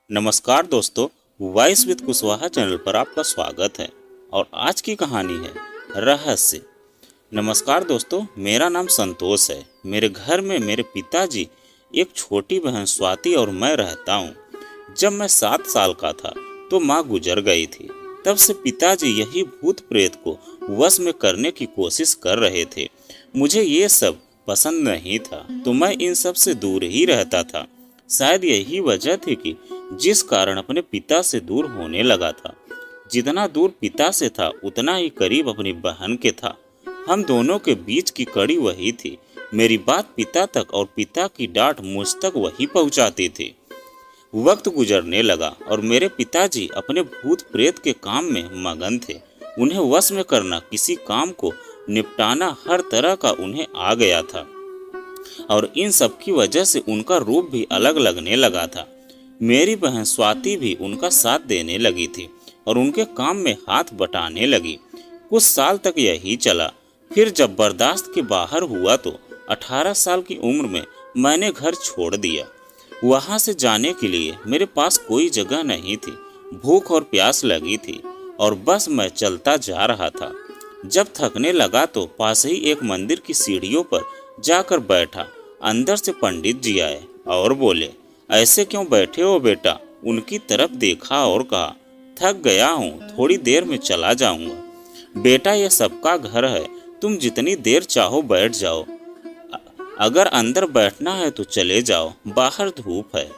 नमस्कार दोस्तों, voice with Kushwaha channel पर आपका स्वागत है। और आज की कहानी है रहस्य। नमस्कार दोस्तों, मेरा नाम संतोष है। मेरे घर में मेरे पिताजी, एक छोटी बहन स्वाति और मैं रहता हूँ। जब मैं 7 साल का था तो माँ गुजर गई थी। तब से पिताजी यही भूत प्रेत को वश में करने की कोशिश कर रहे थे। मुझे ये सब पसंद नहीं था तो मैं इन सब से दूर ही रहता था। शायद यही वजह थी कि जिस कारण अपने पिता से दूर होने लगा था। जितना दूर पिता से था उतना ही करीब अपनी बहन के था। हम दोनों के बीच की कड़ी वही थी। मेरी बात पिता तक और पिता की डांट मुझ तक वही पहुंचाती थी। वक्त गुजरने लगा और मेरे पिताजी अपने भूत प्रेत के काम में मगन थे। उन्हें वश में करना, किसी काम को निपटाना, हर तरह का उन्हें आ गया था। और इन सब की वजह से उनका रूप भी अलग लगने लगा था। मेरी बहन स्वाति भी उनका साथ देने लगी थी और उनके काम में हाथ बटाने लगी। कुछ साल तक यही चला। फिर जब बर्दाश्त के बाहर हुआ तो 18 साल की उम्र में मैंने घर छोड़ दिया। वहां से जाने के लिए मेरे पास कोई जगह नहीं थी। भूख और प्यास लगी थी और बस मैं चलता जा रहा था। जब थकने लगा तो पास ही एक मंदिर की सीढ़ियों पर जाकर बैठा। अंदर से पंडित जी आए और बोले, ऐसे क्यों बैठे हो बेटा? उनकी तरफ देखा और कहा, थक गया हूँ, थोड़ी देर में चला जाऊंगा। बेटा, यह सबका घर है, तुम जितनी देर चाहो बैठ जाओ। अगर अंदर बैठना है तो चले जाओ, बाहर धूप है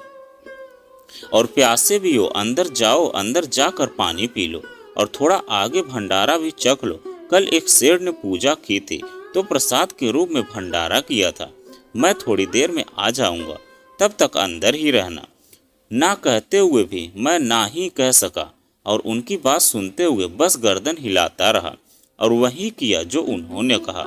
और प्यासे भी हो। अंदर जाओ, अंदर जाकर पानी पी लो और थोड़ा आगे भंडारा भी चख लो। कल एक सेठ ने पूजा की थी तो प्रसाद के रूप में भंडारा किया था। मैं थोड़ी देर में आ जाऊंगा, तब तक अंदर ही रहना। ना कहते हुए भी मैं ना ही कह सका और उनकी बात सुनते हुए बस गर्दन हिलाता रहा और वही किया जो उन्होंने कहा।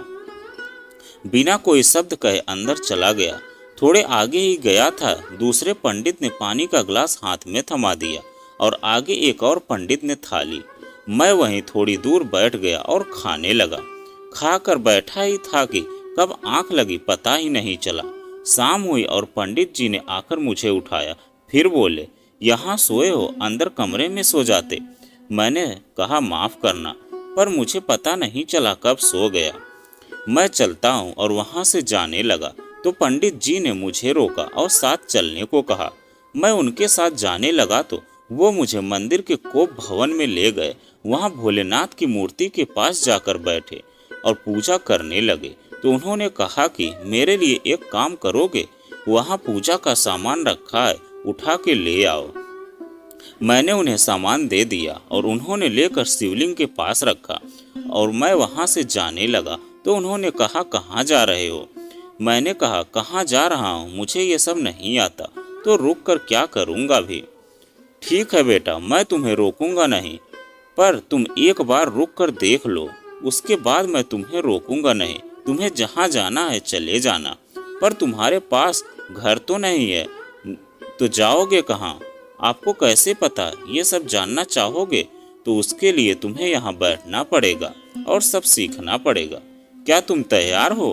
बिना कोई शब्द कहे अंदर चला गया। थोड़े आगे ही गया था, दूसरे पंडित ने पानी का ग्लास हाथ में थमा दिया और आगे एक और पंडित ने थाली। मैं वहीं थोड़ी दूर बैठ गया और खाने लगा। खाकर बैठा ही था कि कब आंख लगी पता ही नहीं चला। शाम हुई और पंडित जी ने आकर मुझे उठाया। फिर बोले, यहाँ सोए हो, अंदर कमरे में सो जाते। मैंने कहा, माफ करना, पर मुझे पता नहीं चला कब सो गया। मैं चलता हूँ और वहाँ से जाने लगा तो पंडित जी ने मुझे रोका और साथ चलने को कहा। मैं उनके साथ जाने लगा तो वो मुझे मंदिर के कोप भवन में ले गए। वहाँ भोलेनाथ की मूर्ति के पास जाकर बैठे और पूजा करने लगे। तो उन्होंने कहा कि मेरे लिए एक काम करोगे? वहाँ पूजा का सामान रखा है, उठा के ले आओ। मैंने उन्हें सामान दे दिया और उन्होंने लेकर शिवलिंग के पास रखा और मैं वहाँ से जाने लगा। तो उन्होंने कहा, कहाँ जा रहे हो? मैंने कहा, कहाँ जा रहा हूँ, मुझे ये सब नहीं आता, तो रुक कर क्या करूँगा भी। ठीक है बेटा, मैं तुम्हें रोकूंगा नहीं, पर तुम एक बार रुक कर देख लो, उसके बाद मैं तुम्हें रोकूंगा नहीं। तुम्हें जहाँ जाना है चले जाना, पर तुम्हारे पास घर तो नहीं है, तो जाओगे कहाँ? आपको कैसे पता? ये सब जानना चाहोगे तो उसके लिए तुम्हें यहाँ बैठना पड़ेगा और सब सीखना पड़ेगा। क्या तुम तैयार हो?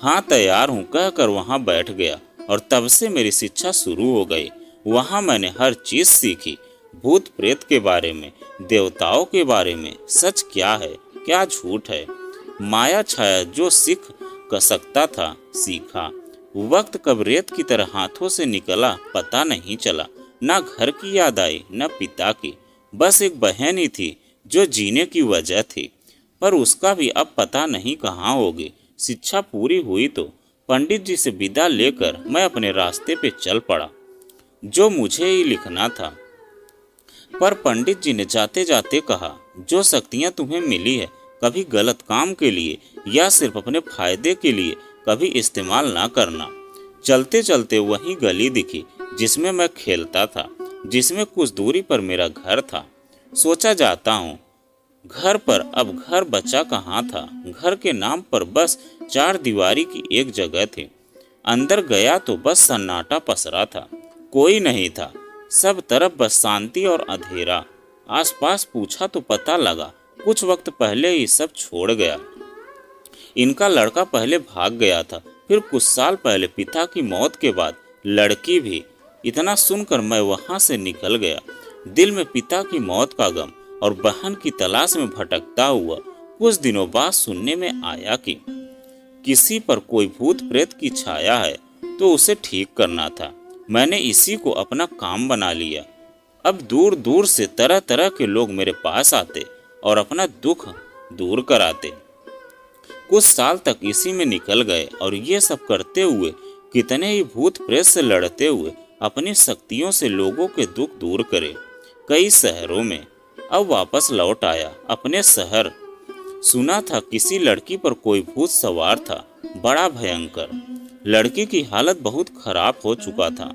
हाँ तैयार हूँ, कहकर वहाँ बैठ गया और तब से मेरी शिक्षा शुरू हो गई। वहाँ मैंने हर चीज सीखी, भूत प्रेत के बारे में, देवताओं के बारे में, सच क्या है क्या झूठ है। माया छाया जो सीख सकता था सीखा। वक्त कब रेत की तरह हाथों से निकला पता नहीं चला। ना घर की याद आई न पिता की, बस एक बहन ही थी जो जीने की वजह थी, पर उसका भी अब पता नहीं कहाँ होगी। शिक्षा पूरी हुई तो पंडित जी से विदा लेकर मैं अपने रास्ते पे चल पड़ा, जो मुझे ही लिखना था। पर पंडित जी ने जाते जाते कहा, जो शक्तियां तुम्हें मिली है कभी गलत काम के लिए या सिर्फ अपने फायदे के लिए कभी इस्तेमाल ना करना। चलते चलते वही गली दिखी जिसमें मैं खेलता था, जिसमें कुछ दूरी पर मेरा घर था। सोचा जाता हूँ घर पर अब घर बचा कहाँ था। घर के नाम पर बस 4 दीवारी की एक जगह थी। अंदर गया तो बस सन्नाटा पसरा था, कोई नहीं था। सब तरफ बस शांति और अंधेरा। आसपास पूछा तो पता लगा कुछ वक्त पहले ही सब छोड़ गया। इनका लड़का पहले भाग गया था, फिर कुछ साल पहले पिता की मौत के बाद लड़की भी। इतना सुनकर मैं वहां से निकल गया। दिल में पिता की मौत का गम और बहन की तलाश में भटकता हुआ कुछ दिनों बाद सुनने में आया कि किसी पर कोई भूत प्रेत की छाया है तो उसे ठीक करना था। मैंने इसी को अपना काम बना लिया। अब दूर दूर से तरह तरह के लोग मेरे पास आते और अपना दुख दूर कराते। कुछ साल तक इसी में निकल गए और ये सब करते हुए कितने ही भूत प्रेत से लड़ते हुए अपनी शक्तियों से लोगों के दुख दूर करे। कई शहरों में अब वापस लौट आया अपने शहर। सुना था किसी लड़की पर कोई भूत सवार था, बड़ा भयंकर। लड़की की हालत बहुत खराब हो चुका था।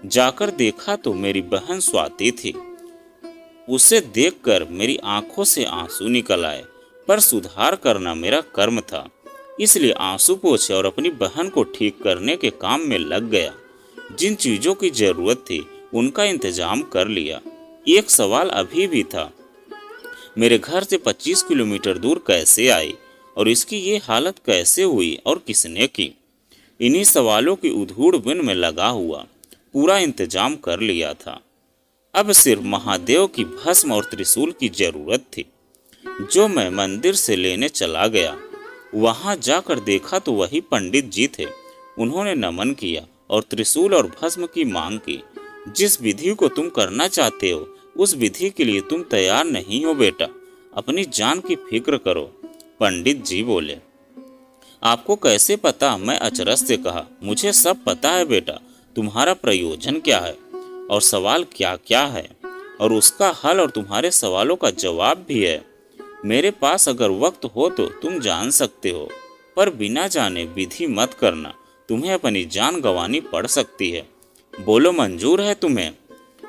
जाकर देखा तो मेरी बहन स्वाति थी। उसे देखकर मेरी आंखों से आंसू निकल आए, पर सुधार करना मेरा कर्म था, इसलिए आंसू पोंछे और अपनी बहन को ठीक करने के काम में लग गया। जिन चीजों की जरूरत थी उनका इंतजाम कर लिया। एक सवाल अभी भी था, मेरे घर से 25 किलोमीटर दूर कैसे आई और इसकी ये हालत कैसे हुई और किसने की। इन्हीं सवालों की उधूड़-बुन में लगा हुआ पूरा इंतजाम कर लिया था। अब सिर्फ महादेव की भस्म और त्रिशूल की जरूरत थी, जो मैं मंदिर से लेने चला गया। वहां जाकर देखा तो वही पंडित जी थे। उन्होंने नमन किया और त्रिशूल और भस्म की मांग की। जिस विधि को तुम करना चाहते हो उस विधि के लिए तुम तैयार नहीं हो बेटा, अपनी जान की फिक्र करो। पंडित जी बोले, आपको कैसे पता? मैं अचरज से कहा, मुझे सब पता है बेटा, तुम्हारा प्रयोजन क्या है और सवाल क्या क्या है और उसका हल और तुम्हारे सवालों का जवाब भी है। मेरे पास अगर वक्त हो तो तुम जान सकते हो, पर बिना जाने विधि मत करना, तुम्हें अपनी जान गंवानी पड़ सकती है। बोलो, मंजूर है तुम्हें?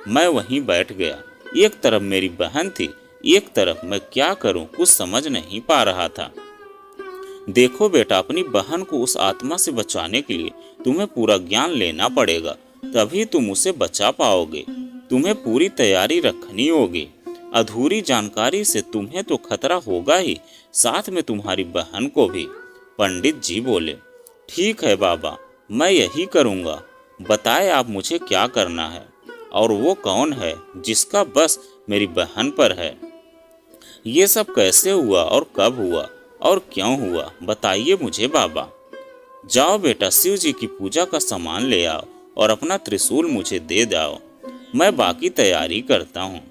मैं वहीं बैठ गया। एक तरफ मेरी बहन थी, एक तरफ मैं क्या करूं कुछ समझ नहीं पा रहा था। देखो बेटा, अपनी बहन को उस आत्मा से बचाने के लिए तुम्हें पूरा ज्ञान लेना पड़ेगा, तभी तुम उसे बचा पाओगे। तुम्हें पूरी तैयारी रखनी होगी। अधूरी जानकारी से तुम्हें तो खतरा होगा ही, साथ में तुम्हारी बहन को भी। पंडित जी बोले, ठीक है बाबा, मैं यही करूँगा। बताए आप मुझे क्या करना है और वो कौन है जिसका बस मेरी बहन पर है? ये सब कैसे हुआ और कब हुआ और क्यों हुआ, बताइए मुझे बाबा। जाओ बेटा, शिव जी की पूजा का सामान ले आओ और अपना त्रिशूल मुझे दे जाओ, मैं बाकी तैयारी करता हूँ।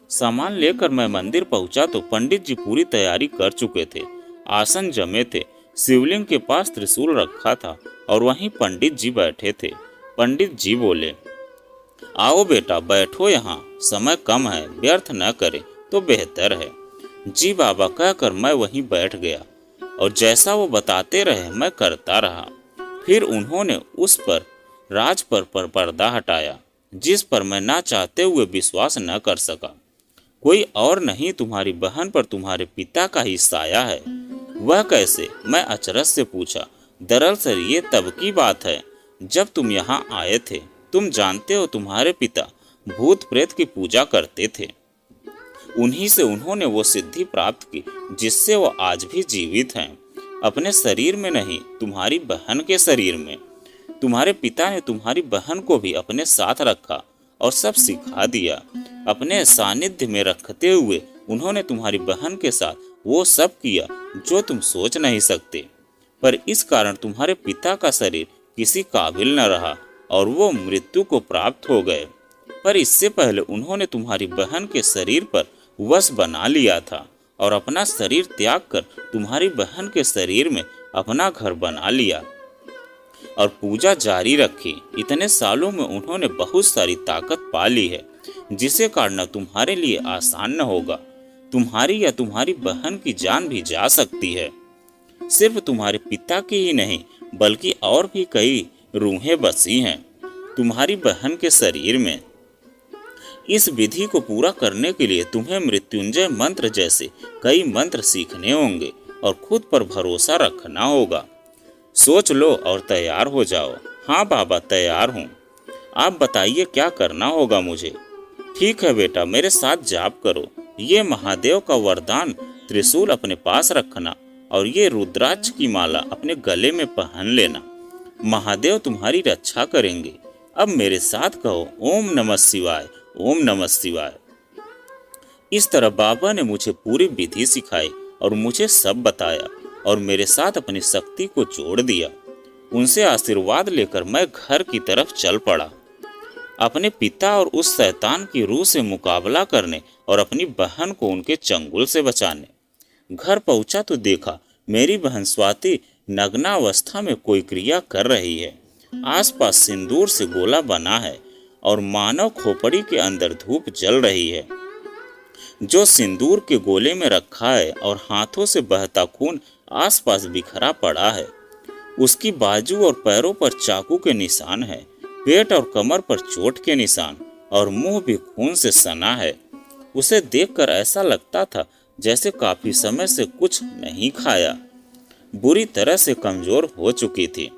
सामान लेकर मैं मंदिर पहुंचा तो पंडित जी पूरी तैयारी कर चुके थे। आसन जमे थे, शिवलिंग के पास त्रिशूल रखा था और वहीं पंडित जी बैठे थे। पंडित जी बोले, आओ बेटा बैठो यहाँ, समय कम है, व्यर्थ न करे तो बेहतर है। जी बाबा कहकर मैं वहीं बैठ गया और जैसा वो बताते रहे मैं करता रहा। फिर उन्होंने उस पर राज पर पर्दा हटाया, जिस पर मैं ना चाहते हुए विश्वास न कर सका। कोई और नहीं, तुम्हारी बहन पर तुम्हारे पिता का ही साया है। वह कैसे? मैं अचरज से पूछा। दरअसल ये तब की बात है जब तुम यहाँ आए थे। तुम जानते हो तुम्हारे पिता भूत प्रेत की पूजा करते थे। उन्हीं से उन्होंने वो सिद्धि प्राप्त की जिससे वो आज भी जीवित हैं। अपने शरीर में नहीं, तुम्हारी बहन के शरीर में। तुम्हारे पिता ने तुम्हारी बहन को भी अपने साथ रखा और सब सिखा दिया। अपने सानिध्य में रखते हुए उन्होंने तुम्हारी बहन के साथ वो सब किया जो तुम सोच नहीं सकते। पर इस कारण तुम्हारे पिता का शरीर किसी काबिल न रहा और वो मृत्यु को प्राप्त हो गए। पर इससे पहले उन्होंने तुम्हारी बहन के शरीर पर वश बना लिया था और अपना शरीर त्याग कर तुम्हारी बहन के शरीर में अपना घर बना लिया और पूजा जारी रखी। इतने सालों में उन्होंने बहुत सारी ताकत पा ली है, जिसे काटना तुम्हारे लिए आसान न होगा। तुम्हारी या तुम्हारी बहन की जान भी जा सकती है। सिर्फ तुम्हारे पिता की ही नहीं, बल्कि और भी कई रूहें बसी हैं तुम्हारी बहन के शरीर में। इस विधि को पूरा करने के लिए तुम्हें मृत्युंजय मंत्र जैसे कई मंत्र सीखने होंगे और खुद पर भरोसा रखना होगा। सोच लो और तैयार हो जाओ। हाँ बाबा, तैयार हूँ। आप बताइए क्या करना होगा मुझे? ठीक है बेटा, मेरे साथ जाप करो। ये महादेव का वरदान त्रिशूल अपने पास रखना और ये रुद्राक्ष की माला अपने गले में पहन लेना। महादेव तुम्हारी रक्षा करेंगे। अब मेरे साथ कहो, ओम नमः शिवाय, ओम नमः शिवाय। इस तरह बाबा ने मुझे पूरी विधि सिखाई और मुझे सब बताया और मेरे साथ अपनी शक्ति को जोड़ दिया। उनसे आशीर्वाद लेकर मैं घर की तरफ चल पड़ा, अपने पिता और उस शैतान की रूह से मुकाबला करने और अपनी बहन को उनके चंगुल से बचाने। घर पहुंचा तो देखा मेरी बहन स्वाति नग्नावस्था में कोई क्रिया कर रही है। आसपास सिंदूर से गोला बना है और मानव खोपड़ी के अंदर धूप जल रही है जो सिंदूर के गोले में रखा है, और हाथों से बहता खून आसपास बिखरा पड़ा है। उसकी बाजू और पैरों पर चाकू के निशान है, पेट और कमर पर चोट के निशान, और मुंह भी खून से सना है। उसे देखकर ऐसा लगता था जैसे काफी समय से कुछ नहीं खाया। बुरी तरह से कमजोर हो चुकी थी।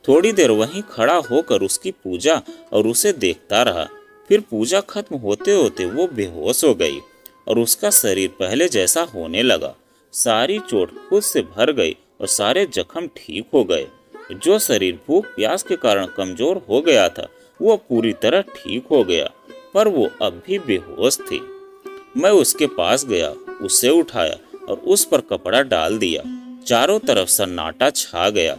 थोड़ी देर वहीं खड़ा होकर उसकी पूजा और उसे देखता रहा। फिर पूजा खत्म होते होते वो बेहोश हो गई और उसका शरीर पहले जैसा होने लगा। सारी चोट खुद से भर गई और सारे जख्म ठीक हो गए। जो शरीर भूख प्यास के कारण कमजोर हो गया था वो पूरी तरह ठीक हो गया, पर वो अब भी बेहोश थी। मैं उसके पास गया, उसे उठाया और उस पर कपड़ा डाल दिया। चारों तरफ सन्नाटा छा गया।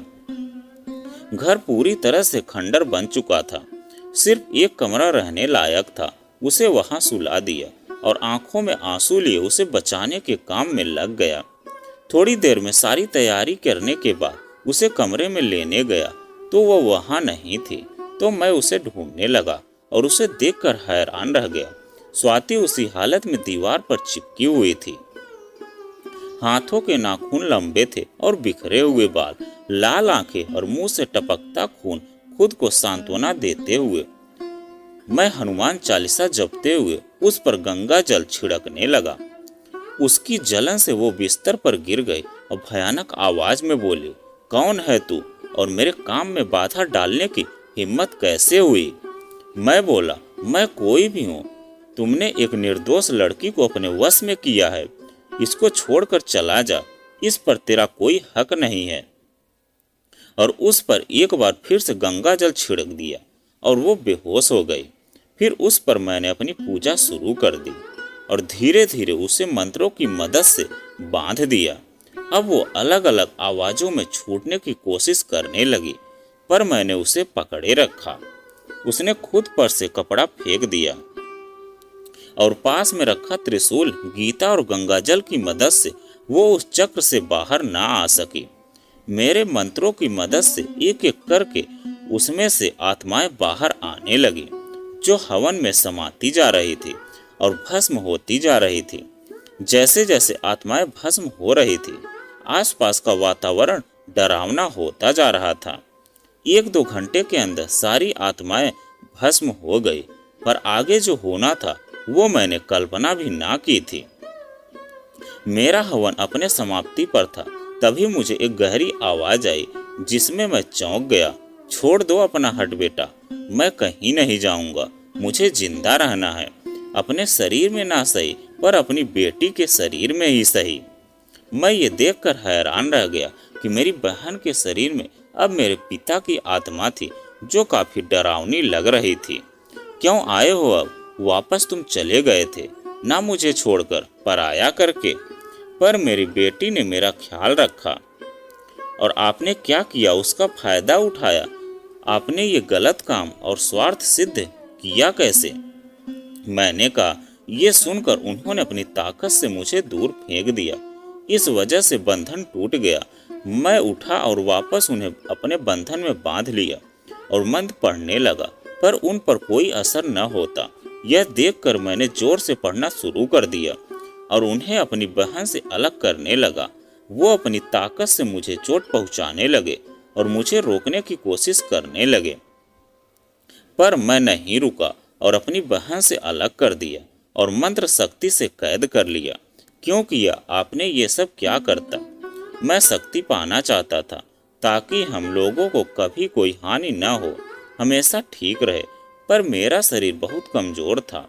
घर पूरी तरह से खंडर बन चुका था। सिर्फ एक कमरा रहने लायक था। उसे वहां सुला दिया और आंखों में आंसू लिए उसे बचाने के काम में लग गया। थोड़ी देर में सारी तैयारी करने के बाद उसे कमरे में लेने गया तो वह वहां नहीं थी। तो मैं उसे ढूंढने लगा और उसे देखकर हैरान रह गया। स्वाति उसी हालत में दीवार पर चिपकी हुई थी। हाथों के नाखून लंबे थे और बिखरे हुए बाल, लाल आंखें और मुंह से टपकता खून। खुद को सांत्वना देते हुए मैं हनुमान चालीसा जपते हुए उस पर गंगा जल छिड़कने लगा। उसकी जलन से वो बिस्तर पर गिर गई और भयानक आवाज में बोली, कौन है तू और मेरे काम में बाधा डालने की हिम्मत कैसे हुई? मैं बोला, मैं कोई भी हूँ। तुमने एक निर्दोष लड़की को अपने वश में किया है। इसको छोड़कर चला जा। इस पर तेरा कोई हक नहीं है। और उस पर एक बार फिर से गंगा जल छिड़क दिया और वो बेहोश हो गई। फिर उस पर मैंने अपनी पूजा शुरू कर दी और धीरे धीरे उसे मंत्रों की मदद से बांध दिया। अब वो अलग अलग आवाजों में छूटने की कोशिश करने लगी, पर मैंने उसे पकड़े रखा। उसने खुद पर से कपड़ा फेंक दिया और पास में रखा त्रिशूल, गीता और गंगाजल की मदद से वो उस चक्र से बाहर ना आ सकी। मेरे मंत्रों की मदद से एक एक करके उसमें से आत्माएं बाहर आने लगी, जो हवन में समाती जा रही थी और भस्म होती जा रही थी। जैसे जैसे आत्माएं भस्म हो रही थी, आसपास का वातावरण डरावना होता जा रहा था। 1-2 घंटे के अंदर सारी आत्माएं भस्म हो गई, पर आगे जो होना था वो मैंने कल्पना भी ना की थी। मेरा हवन अपने समाप्ति पर था। तभी मुझे एक गहरी आवाज आई जिसमें मैं चौंक गया। छोड़ दो अपना हट बेटा, मैं कहीं नहीं जाऊंगा। मुझे जिंदा रहना है, अपने शरीर में ना सही पर अपनी बेटी के शरीर में ही सही। मैं ये देखकर हैरान रह गया कि मेरी बहन के शरीर में अब मेरे पिता की आत्मा थी, जो काफी डरावनी लग रही थी। क्यों आए हो अब? वापस तुम चले गए थे ना मुझे छोड़कर, पराया करके। पर मेरी बेटी ने मेरा ख्याल रखा और आपने क्या किया उसका फायदा उठाया। आपने ये गलत काम और स्वार्थ सिद्ध किया कैसे? मैंने कहा। ये सुनकर उन्होंने अपनी ताकत से मुझे दूर फेंक दिया। इस वजह से बंधन टूट गया। मैं उठा और वापस उन्हें अपने बंधन में बांध लिया और मंत्र पढ़ने लगा, पर उन पर कोई असर न होता। यह देखकर मैंने जोर से पढ़ना शुरू कर दिया और उन्हें अपनी बहन से अलग करने लगा। वो अपनी ताकत से मुझे चोट पहुंचाने लगे और मुझे रोकने की कोशिश करने लगे, पर मैं नहीं रुका और अपनी बहन से अलग कर दिया और मंत्र शक्ति से कैद कर लिया। क्यों किया आपने ये सब? क्या करता? मैं शक्ति पाना चाहता था ताकि हम लोगों को कभी कोई हानि न हो, हमेशा ठीक रहे। पर मेरा शरीर बहुत कमजोर था,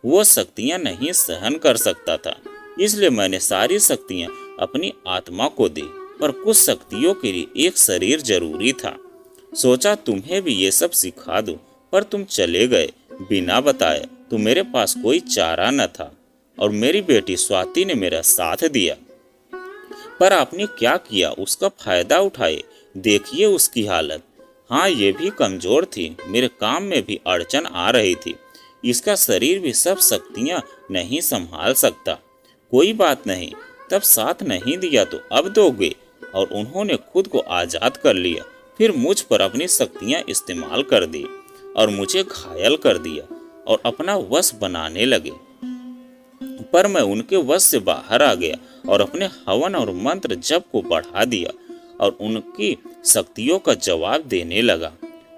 वो शक्तियां नहीं सहन कर सकता था। इसलिए मैंने सारी शक्तियां अपनी आत्मा को दी, पर कुछ शक्तियों के लिए एक शरीर जरूरी था। सोचा तुम्हें भी ये सब सिखा दूं, पर तुम चले गए बिना बताए। तो मेरे पास कोई चारा न था और मेरी बेटी स्वाति ने मेरा साथ दिया। पर आपने क्या किया, उसका फायदा उठाए। देखिए उसकी हालत। हाँ, ये भी कमजोर थी, मेरे काम में भी अड़चन आ रही थी। इसका शरीर भी सब शक्तियां नहीं संभाल सकता। कोई बात नहीं, तब साथ नहीं दिया तो अब दोगे। और उन्होंने खुद को आजाद कर लिया, फिर मुझ पर अपनी शक्तियां इस्तेमाल कर दी और मुझे घायल कर दिया और अपना वश बनाने लगे। पर मैं उनके वश से बाहर आ गया और अपने हवन और मंत्र जप को बढ़ा दिया और उनकी शक्तियों का जवाब देने लगा।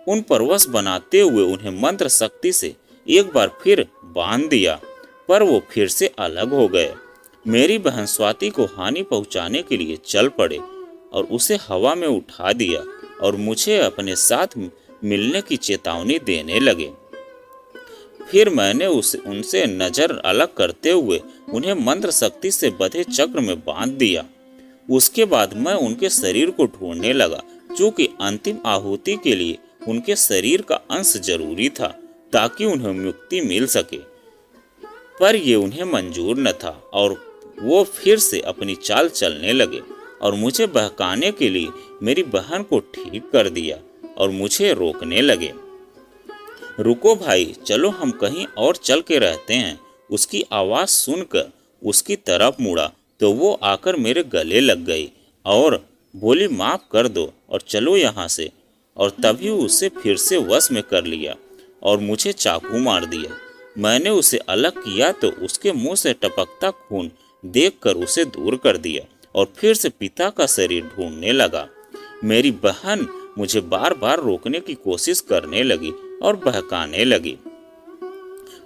उन पर वश बनाते हुए उन्हें मंत्र शक्ति से एक बार फिर बांध दिया, पर वो फिर से अलग हो गए। मेरी बहन स्वाति को हानि पहुंचाने के लिए चल पड़े और उसे हवा में उठा दिया और मुझे अपने साथ मिलने की चेतावनी देने लगे। फिर मैंने उनसे नजर अलग करते हुए उन्हें मंत्र शक्ति से बंधे चक्र में बांध दिया। उसके बाद मैं उनके शरीर को ढूंढने लगा, क्योंकि अंतिम आहुति के लिए उनके शरीर का अंश जरूरी था ताकि उन्हें मुक्ति मिल सके। पर ये उन्हें मंजूर न था और वो फिर से अपनी चाल चलने लगे और मुझे बहकाने के लिए मेरी बहन को ठीक कर दिया और मुझे रोकने लगे। रुको भाई, चलो हम कहीं और चल के रहते हैं। उसकी आवाज़ सुनकर उसकी तरफ मुड़ा तो वो आकर मेरे गले लग गई और बोली, माफ़ कर दो और चलो यहाँ से। और तभी उसे फिर से वश में कर लिया और मुझे चाकू मार दिया। मैंने उसे अलग किया तो उसके मुंह से टपकता खून देखकर उसे दूर कर दिया और फिर से पिता का शरीर ढूंढने लगा। मेरी बहन मुझे बार बार रोकने की कोशिश करने लगी और बहकाने लगी।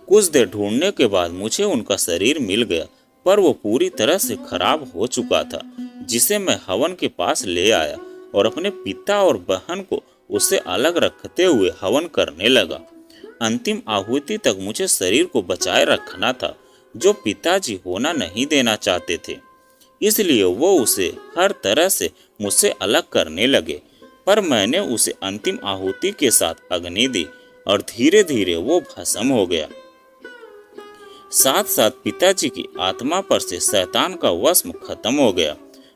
कुछ देर ढूंढने के बाद मुझे उनका शरीर मिल गया, पर वो पूरी तरह से खराब हो चुका था, जिसे मैं हवन के पास ले आया और अपने पिता और बहन को उससे अलग रखते हुए हवन करने लगा। अंतिम आहुति तक मुझे शरीर को बचाए रखना था, जो पिताजी होना नहीं देना चाहते थे। इसलिए वो उसे हर तरह से मुझसे अलग करने लगे, पर मैंने उसे अंतिम आहुति के साथ अग्नि दी और धीरे धीरे वो भस्म हो गया। साथ साथ पिताजी की आत्मा पर से शैतान का वश खत्म हो गया।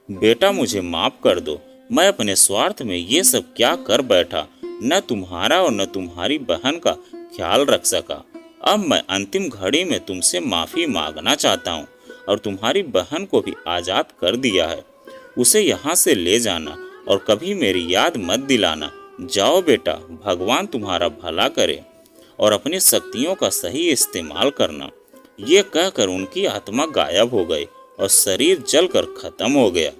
बेटा, मुझे माफ कर दो, मैं अपने स्वार्थ में ये सब क्या कर बैठा, न तुम्हारा और न तुम्हारी बहन का ख्याल रख सका। अब मैं अंतिम घड़ी में तुमसे माफी मांगना चाहता हूँ और तुम्हारी बहन को भी आजाद कर दिया है। उसे यहाँ से ले जाना और कभी मेरी याद मत दिलाना। जाओ बेटा, भगवान तुम्हारा भला करे और अपनी शक्तियों का सही इस्तेमाल करना। ये कहकर उनकी आत्मा गायब हो गई और शरीर जलकर खत्म हो गया।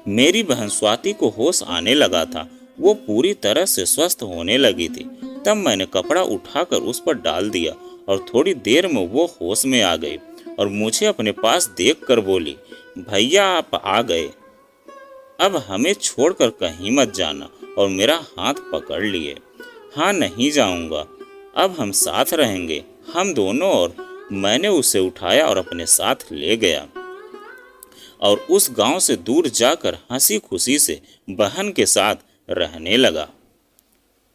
मेरी बहन स्वाति को होश आने लगा था, वो पूरी तरह से स्वस्थ होने लगी थी। तब मैंने कपड़ा उठाकर उस पर डाल दिया और थोड़ी देर में वो होश में आ गई और मुझे अपने पास देखकर बोली, भैया आप आ गए, अब हमें छोड़कर कहीं मत जाना। और मेरा हाथ पकड़ लिए। हाँ, नहीं जाऊंगा, अब हम साथ रहेंगे, हम दोनों। और मैंने उसे उठाया और अपने साथ ले गया और उस गांव से दूर जाकर हंसी खुशी से बहन के साथ रहने लगा।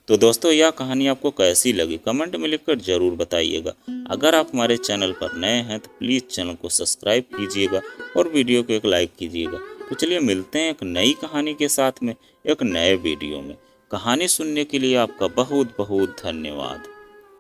तो दोस्तों, यह कहानी आपको कैसी लगी कमेंट में लिखकर ज़रूर बताइएगा। अगर आप हमारे चैनल पर नए हैं तो प्लीज़ चैनल को सब्सक्राइब कीजिएगा और वीडियो को एक लाइक कीजिएगा। तो चलिए मिलते हैं एक नई कहानी के साथ में एक नए वीडियो में। कहानी सुनने के लिए आपका बहुत बहुत धन्यवाद।